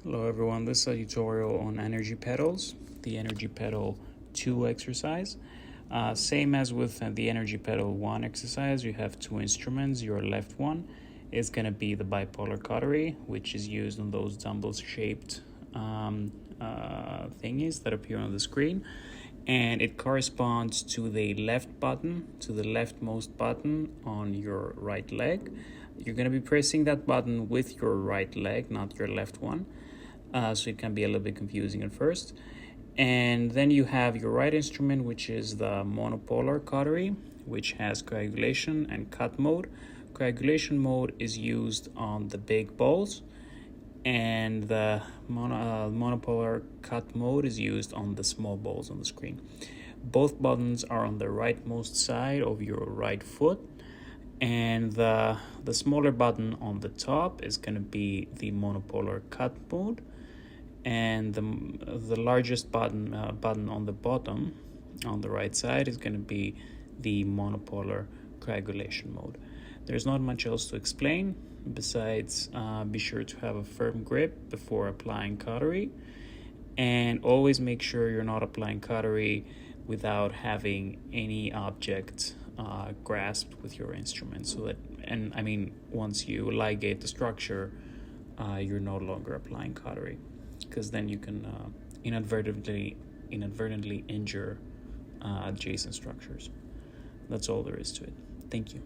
Hello everyone, this is a tutorial on energy pedals, the energy pedal 2 exercise. Same as with the energy pedal 1 exercise, you have two instruments. Your left one is going to be the bipolar cautery, which is used on those dumbbell shaped thingies that appear on the screen, and it corresponds to the left button, to the leftmost button on your right leg. You're going to be pressing that button with your right leg, not your left one. So it can be a little bit confusing at first. And then you have your right instrument, which is the monopolar cautery, which has coagulation and cut mode. Coagulation mode is used on the big balls, and the monopolar cut mode is used on the small balls on the screen. Both buttons are on the rightmost side of your right foot, and the smaller button on the top is going to be the monopolar cut mode, and the largest button on the bottom on the right side is going to be the monopolar coagulation mode. There's not much else to explain besides be sure to have a firm grip before applying cautery, and always make sure you're not applying cautery without having any object grasped with your instrument, so that, and I mean, once you ligate the structure, you're no longer applying cautery, because then you can inadvertently injure adjacent structures. That's all there is to it. Thank you.